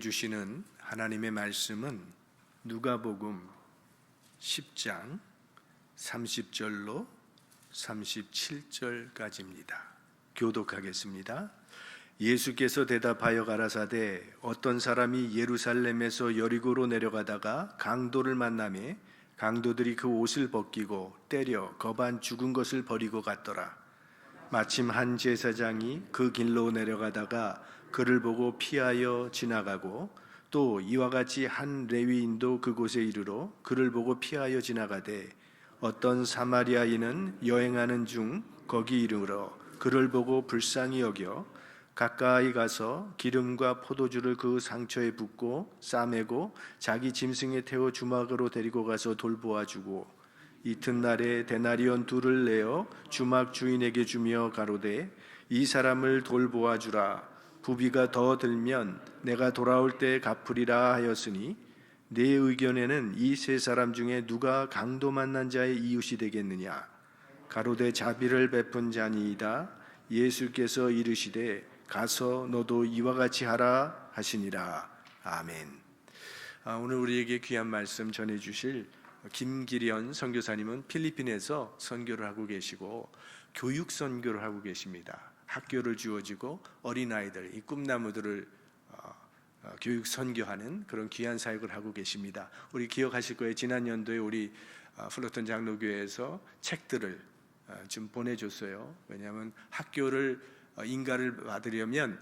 주시는 하나님의 말씀은 누가복음 10장 30절로 37절까지입니다. 교독하겠습니다. 예수께서 대답하여 가라사대 어떤 사람이 예루살렘에서 여리고로 내려가다가 강도를 만나매 강도들이 그 옷을 벗기고 때려 겁안 죽은 것을 버리고 갔더라. 마침 한 제사장이 그 길로 내려가다가 그를 보고 피하여 지나가고 또 이와 같이 한 레위인도 그곳에 이르러 그를 보고 피하여 지나가되 어떤 사마리아인은 여행하는 중 거기 이르러 그를 보고 불쌍히 여겨 가까이 가서 기름과 포도주를 그 상처에 붓고 싸매고 자기 짐승에 태워 주막으로 데리고 가서 돌보아 주고 이튿날에 데나리온 둘을 내어 주막 주인에게 주며 가로되 이 사람을 돌보아 주라. 부비가 더 들면 내가 돌아올 때 갚으리라 하였으니 내 의견에는 이 세 사람 중에 누가 강도 만난 자의 이웃이 되겠느냐? 가로되 자비를 베푼 자니이다. 예수께서 이르시되 가서 너도 이와 같이 하라 하시니라. 아멘. 오늘 우리에게 귀한 말씀 전해주실 김기련 선교사님은 필리핀에서 선교를 하고 계시고 교육 선교를 하고 계십니다. 학교를 주어지고 어린아이들, 이 꿈나무들을 교육 선교하는 그런 귀한 사역을 하고 계십니다. 우리 기억하실 거예요. 지난 연도에 우리 플로턴 장로교회에서 책들을 좀 보내줬어요. 왜냐하면 학교를 인가를 받으려면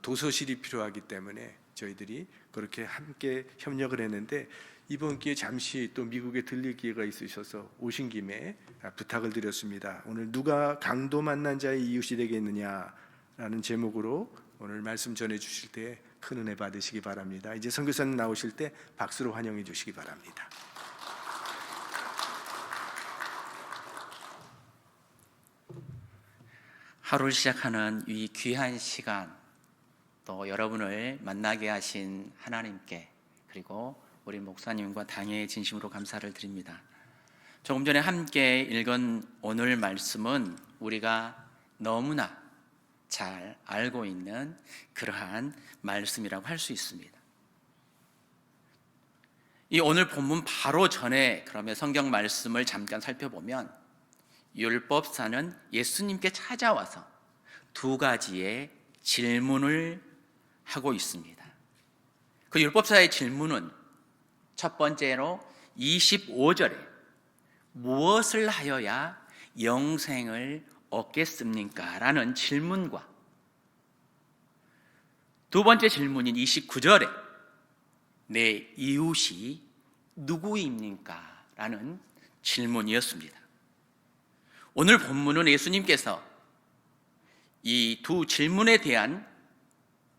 도서실이 필요하기 때문에 저희들이 그렇게 함께 협력을 했는데 이번 기회에 잠시 또 미국에 들릴 기회가 있으셔서 오신 김에 부탁을 드렸습니다. 오늘 누가 강도 만난 자의 이웃이 되겠느냐라는 제목으로 오늘 말씀 전해 주실 때 큰 은혜 받으시기 바랍니다. 이제 선교사님 나오실 때 박수로 환영해 주시기 바랍니다. 하루를 시작하는 이 귀한 시간, 또 여러분을 만나게 하신 하나님께, 그리고 우리 목사님과 당회에 진심으로 감사를 드립니다. 조금 전에 함께 읽은 오늘 말씀은 우리가 너무나 잘 알고 있는 그러한 말씀이라고 할 수 있습니다. 이 오늘 본문 바로 전에 그러면 성경 말씀을 잠깐 살펴보면 율법사는 예수님께 찾아와서 두 가지의 질문을 하고 있습니다. 그 율법사의 질문은 첫 번째로 25절에 무엇을 하여야 영생을 얻겠습니까? 라는 질문과 두 번째 질문인 29절에 내 이웃이 누구입니까? 라는 질문이었습니다. 오늘 본문은 예수님께서 이 두 질문에 대한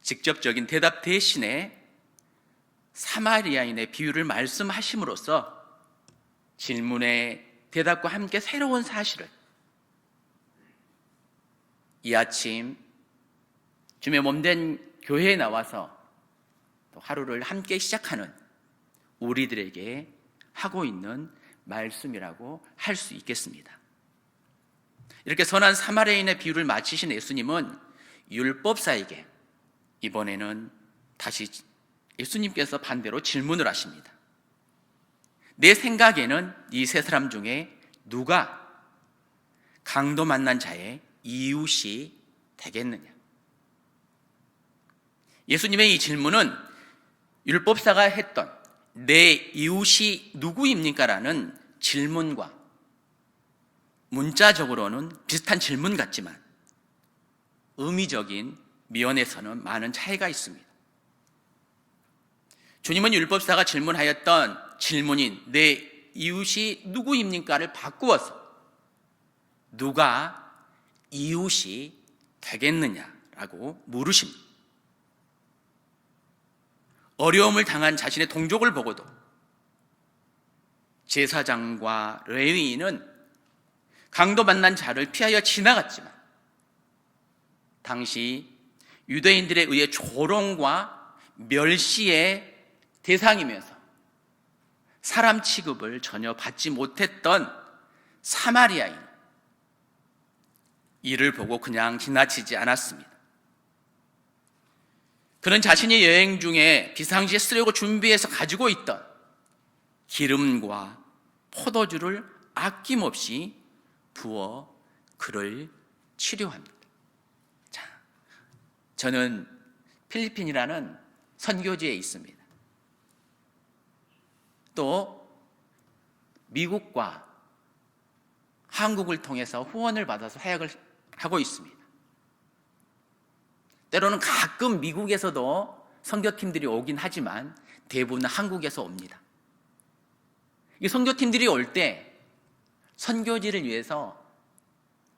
직접적인 대답 대신에 사마리아인의 비유를 말씀하심으로써 질문의 대답과 함께 새로운 사실을 이 아침 주님의 몸된 교회에 나와서 또 하루를 함께 시작하는 우리들에게 하고 있는 말씀이라고 할 수 있겠습니다. 이렇게 선한 사마리아인의 비유를 마치신 예수님은 율법사에게 이번에는 다시 예수님께서 반대로 질문을 하십니다. 내 생각에는 이 세 사람 중에 누가 강도 만난 자의 이웃이 되겠느냐? 예수님의 이 질문은 율법사가 했던 내 이웃이 누구입니까? 라는 질문과 문자적으로는 비슷한 질문 같지만 의미적인 면에서는 많은 차이가 있습니다. 주님은 율법사가 질문하였던 질문인 내 이웃이 누구입니까를 바꾸어서 누가 이웃이 되겠느냐라고 물으십니다. 어려움을 당한 자신의 동족을 보고도 제사장과 레위인은 강도 만난 자를 피하여 지나갔지만 당시 유대인들에 의해 조롱과 멸시의 대상이면서 사람 취급을 전혀 받지 못했던 사마리아인, 이를 보고 그냥 지나치지 않았습니다. 그는 자신이 여행 중에 비상시에 쓰려고 준비해서 가지고 있던 기름과 포도주를 아낌없이 부어 그를 치료합니다. 자, 저는 필리핀이라는 선교지에 있습니다. 또 미국과 한국을 통해서 후원을 받아서 사역을 하고 있습니다. 때로는 가끔 미국에서도 선교팀들이 오긴 하지만 대부분 한국에서 옵니다. 이 선교팀들이 올 때 선교지를 위해서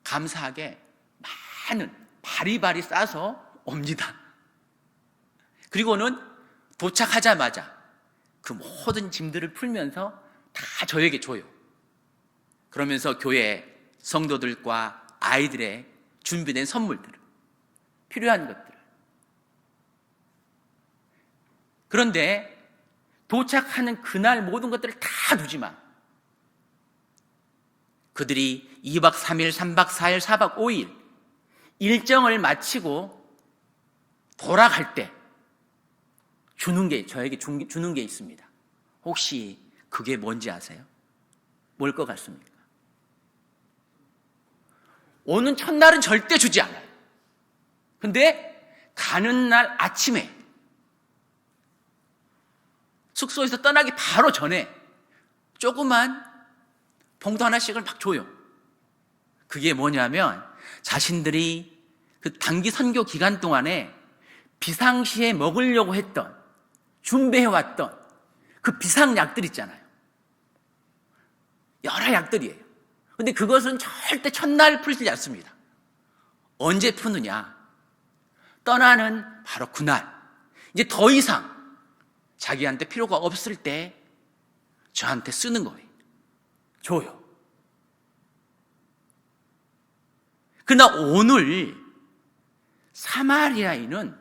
감사하게 많은 바리바리 싸서 옵니다. 그리고는 도착하자마자 그 모든 짐들을 풀면서 다 저에게 줘요. 그러면서 교회 성도들과 아이들의 준비된 선물들을, 필요한 것들을. 그런데 도착하는 그날 모든 것들을 다 두지만 그들이 2박 3일, 3박 4일, 4박 5일 일정을 마치고 돌아갈 때 저에게 주는 게 있습니다. 혹시 그게 뭔지 아세요? 뭘 것 같습니까? 오는 첫날은 절대 주지 않아요. 근데 가는 날 아침에 숙소에서 떠나기 바로 전에 조그만 봉투 하나씩을 막 줘요. 그게 뭐냐면 자신들이 그 단기 선교 기간 동안에 비상시에 먹으려고 했던, 준비해왔던 그 비상약들 있잖아요. 여러 약들이에요. 근데 그것은 절대 첫날 풀지 않습니다. 언제 푸느냐? 떠나는 바로 그날. 이제 더 이상 자기한테 필요가 없을 때 저한테 쓰는 거예요. 줘요. 그러나 오늘 사마리아인은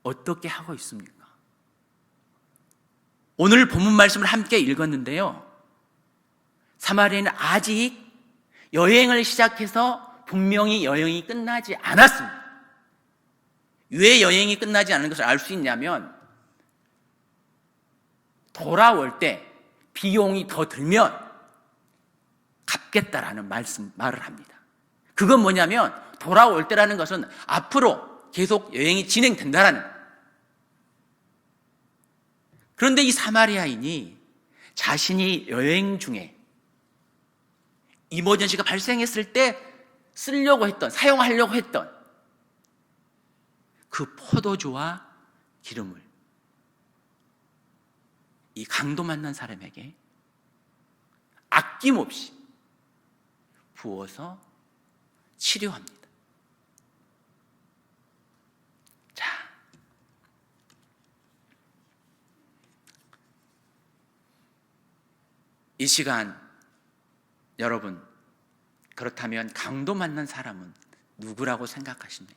어떻게 하고 있습니까? 오늘 본문 말씀을 함께 읽었는데요. 사마리아인은 아직 여행을 시작해서 분명히 여행이 끝나지 않았습니다. 왜 여행이 끝나지 않은 것을 알 수 있냐면 돌아올 때 비용이 더 들면 갚겠다라는 말을 합니다. 그건 뭐냐면 돌아올 때라는 것은 앞으로 계속 여행이 진행된다라는 거예요. 그런데 이 사마리아인이 자신이 여행 중에 이머전시가 발생했을 때 쓰려고 했던, 사용하려고 했던 그 포도주와 기름을 이 강도 만난 사람에게 아낌없이 부어서 치료합니다. 자, 이 시간 여러분, 그렇다면 강도 만난 사람은 누구라고 생각하십니까?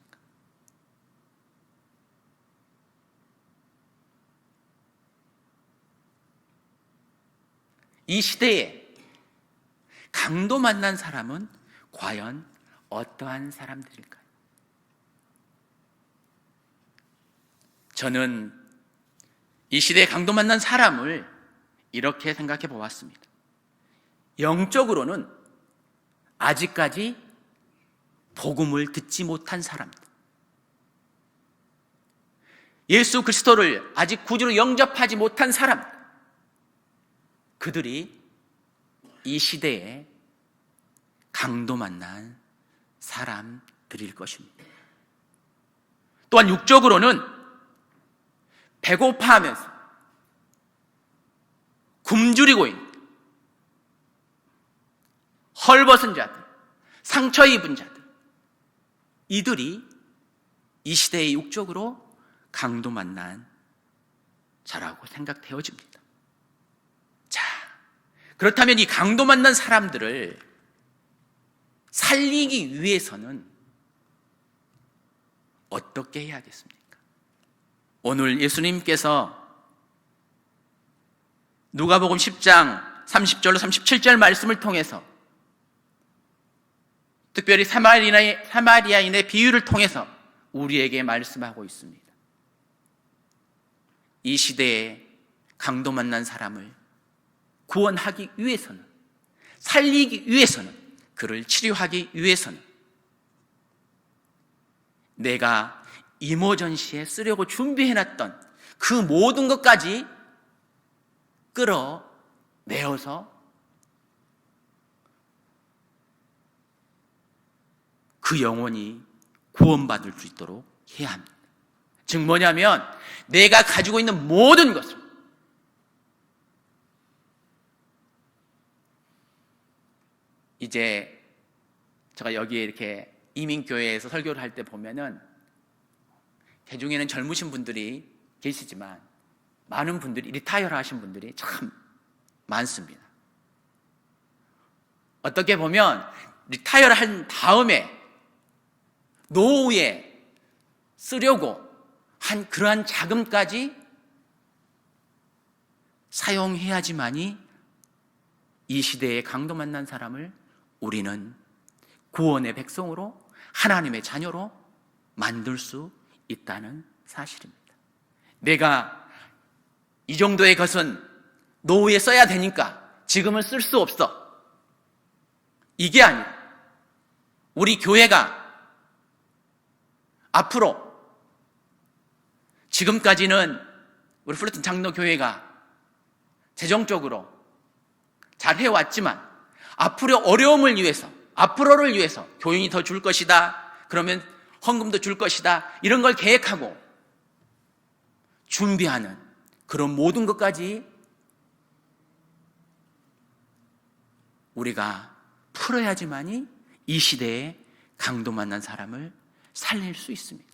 이 시대에 강도 만난 사람은 과연 어떠한 사람들일까요? 저는 이 시대에 강도 만난 사람을 이렇게 생각해 보았습니다. 영적으로는 아직까지 복음을 듣지 못한 사람들, 예수 그리스도를 아직 구주로 영접하지 못한 사람들, 그들이 이 시대에 강도 만난 사람들일 것입니다. 또한 육적으로는 배고파하면서 굶주리고 있는 헐벗은 자들, 상처 입은 자들, 이들이 이 시대의 육적으로 강도 만난 자라고 생각되어집니다. 자, 그렇다면 이 강도 만난 사람들을 살리기 위해서는 어떻게 해야겠습니까? 오늘 예수님께서 누가복음 10장 30절로 37절 말씀을 통해서 특별히 사마리아인의 비유를 통해서 우리에게 말씀하고 있습니다. 이 시대에 강도 만난 사람을 구원하기 위해서는, 살리기 위해서는, 그를 치료하기 위해서는 내가 이모전시에 쓰려고 준비해놨던 그 모든 것까지 끌어내어서 그 영혼이 구원받을 수 있도록 해야 합니다. 즉 뭐냐면 내가 가지고 있는 모든 것을, 이제 제가 여기에 이렇게 이민교회에서 설교를 할 때 보면은 개중에는 젊으신 분들이 계시지만 많은 분들이 리타이어를 하신 분들이 참 많습니다. 어떻게 보면 리타이어를 한 다음에 노후에 쓰려고 한 그러한 자금까지 사용해야지만이 이 시대에 강도 만난 사람을 우리는 구원의 백성으로, 하나님의 자녀로 만들 수 있다는 사실입니다. 내가 이 정도의 것은 노후에 써야 되니까 지금은 쓸 수 없어, 이게 아니라 우리 교회가 앞으로, 지금까지는 우리 플러튼 장로교회가 재정적으로 잘 해왔지만 앞으로 어려움을 위해서, 앞으로를 위해서 교인이 더 줄 것이다, 그러면 헌금도 줄 것이다, 이런 걸 계획하고 준비하는 그런 모든 것까지 우리가 풀어야지만이 이 시대에 강도 만난 사람을 살릴 수 있습니다.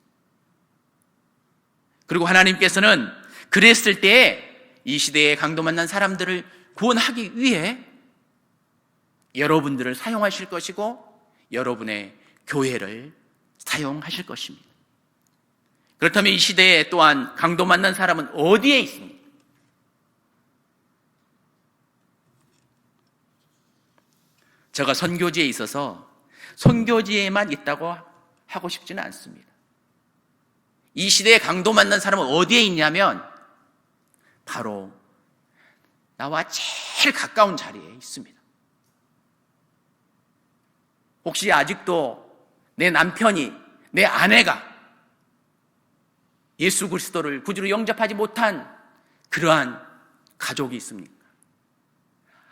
그리고 하나님께서는 그랬을 때에 이 시대에 강도 만난 사람들을 구원하기 위해 여러분들을 사용하실 것이고 여러분의 교회를 사용하실 것입니다. 그렇다면 이 시대에 또한 강도 만난 사람은 어디에 있습니까? 제가 선교지에 있어서 선교지에만 있다고 하고 싶지는 않습니다. 이 시대에 강도 만난 사람은 어디에 있냐면 바로 나와 제일 가까운 자리에 있습니다. 혹시 아직도 내 남편이, 내 아내가 예수 그리스도를 구주로 영접하지 못한 그러한 가족이 있습니까?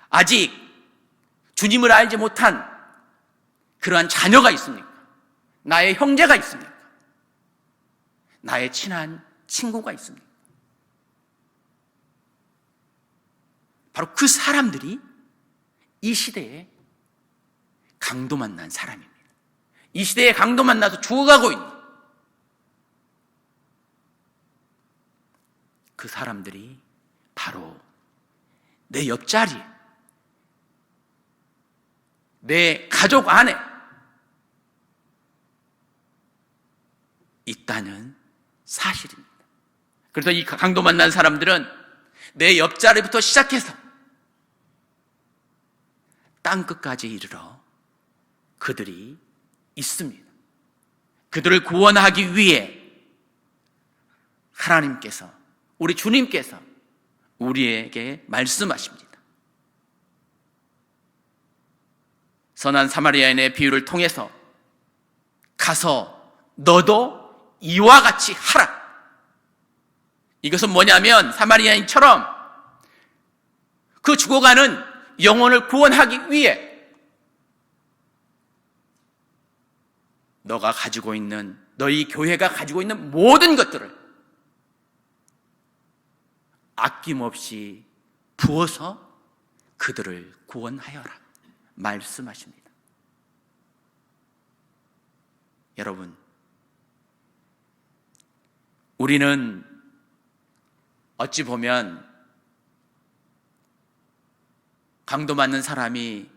아직 주님을 알지 못한 그러한 자녀가 있습니까? 나의 형제가 있습니까? 나의 친한 친구가 있습니까? 바로 그 사람들이 이 시대에 강도 만난 사람입니다. 이 시대에 강도 만나서 죽어가고 있는 그 사람들이 바로 내 옆자리에, 내 가족 안에 있다는 사실입니다. 그래서 이 강도 만난 사람들은 내 옆자리부터 시작해서 땅끝까지 이르러 그들이 있습니다. 그들을 구원하기 위해 하나님께서, 우리 주님께서 우리에게 말씀하십니다. 선한 사마리아인의 비유를 통해서 가서 너도 이와 같이 하라. 이것은 뭐냐면 사마리아인처럼 그 죽어가는 영혼을 구원하기 위해 너가 가지고 있는, 너희 교회가 가지고 있는 모든 것들을 아낌없이 부어서 그들을 구원하여라 말씀하십니다. 여러분, 우리는 어찌 보면 강도 만난 사람이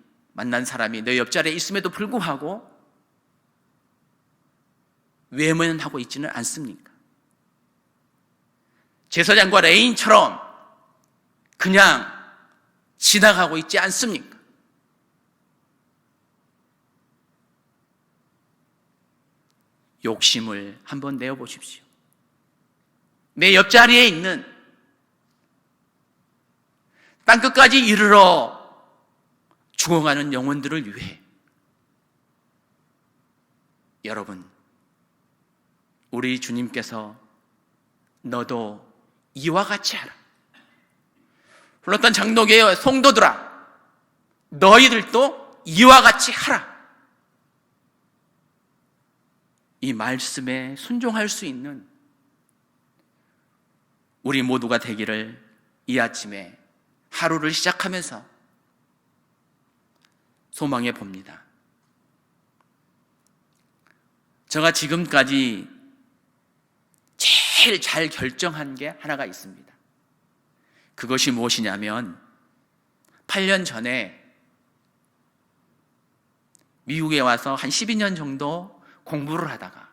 내 옆자리에 있음에도 불구하고 외면하고 있지는 않습니까? 제사장과 레인처럼 그냥 지나가고 있지 않습니까? 욕심을 한번 내어보십시오. 내 옆자리에 있는 땅끝까지 이르러 죽어가는 영혼들을 위해 여러분, 우리 주님께서 너도 이와 같이 하라. 불렀던 장로교회 성도들아, 너희들도 이와 같이 하라. 이 말씀에 순종할 수 있는 우리 모두가 되기를 이 아침에 하루를 시작하면서 소망해 봅니다. 제가 지금까지 제일 잘 결정한 게 하나가 있습니다. 그것이 무엇이냐면 8년 전에 미국에 와서 한 12년 정도 공부를 하다가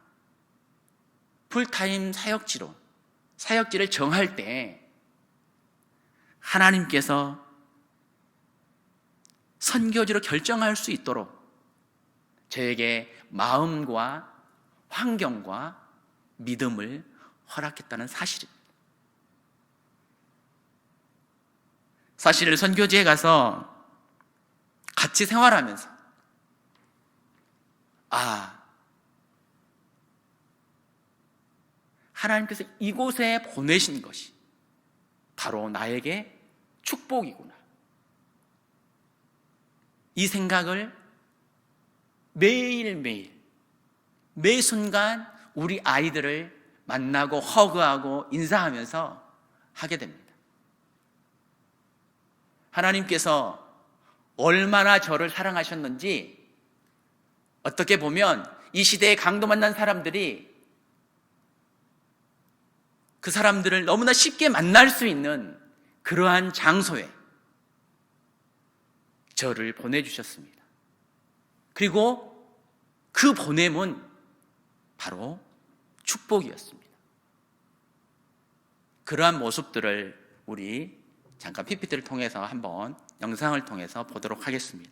풀타임 사역지를 정할 때 하나님께서 선교지로 결정할 수 있도록 저에게 마음과 환경과 믿음을 허락했다는 사실입니다. 사실 선교지에 가서 같이 생활하면서 하나님께서 이곳에 보내신 것이 바로 나에게 축복이구나, 이 생각을 매일매일 매 순간 우리 아이들을 만나고 허그하고 인사하면서 하게 됩니다. 하나님께서 얼마나 저를 사랑하셨는지 어떻게 보면 이 시대에 강도 만난 사람들이 그 사람들을 너무나 쉽게 만날 수 있는 그러한 장소에 저를 보내주셨습니다. 그리고 그 보냄은 바로 축복이었습니다. 그러한 모습들을 우리 잠깐 PPT를 통해서 한번 영상을 통해서 보도록 하겠습니다.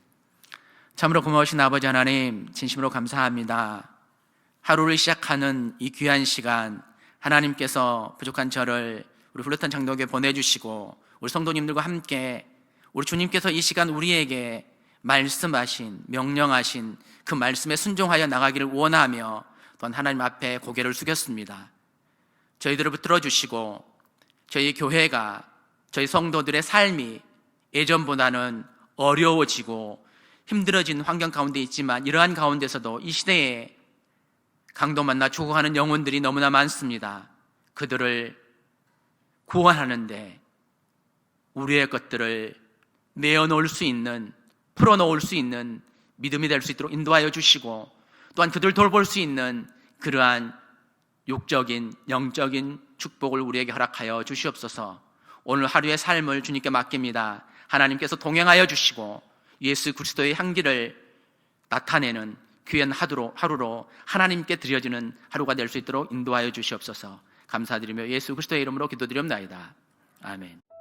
참으로 고마우신 아버지 하나님, 진심으로 감사합니다. 하루를 시작하는 이 귀한 시간, 하나님께서 부족한 저를 우리 플러턴 장로교에 보내주시고 우리 성도님들과 함께 우리 주님께서 이 시간 우리에게 말씀하신, 명령하신 그 말씀에 순종하여 나가기를 원하며 또한 하나님 앞에 고개를 숙였습니다. 저희들을 붙들어 주시고 저희 교회가, 저희 성도들의 삶이 예전보다는 어려워지고 힘들어진 환경 가운데 있지만 이러한 가운데서도 이 시대에 강도 만나 죽어가는 영혼들이 너무나 많습니다. 그들을 구원하는데 우리의 것들을 내어놓을 수 있는, 풀어놓을 수 있는 믿음이 될 수 있도록 인도하여 주시고 또한 그들을 돌볼 수 있는 그러한 육적인, 영적인 축복을 우리에게 허락하여 주시옵소서. 오늘 하루의 삶을 주님께 맡깁니다. 하나님께서 동행하여 주시고 예수 그리스도의 향기를 나타내는 귀한 하루로 하나님께 드려지는 하루가 될 수 있도록 인도하여 주시옵소서. 감사드리며 예수 그리스도의 이름으로 기도드립니다. 아멘.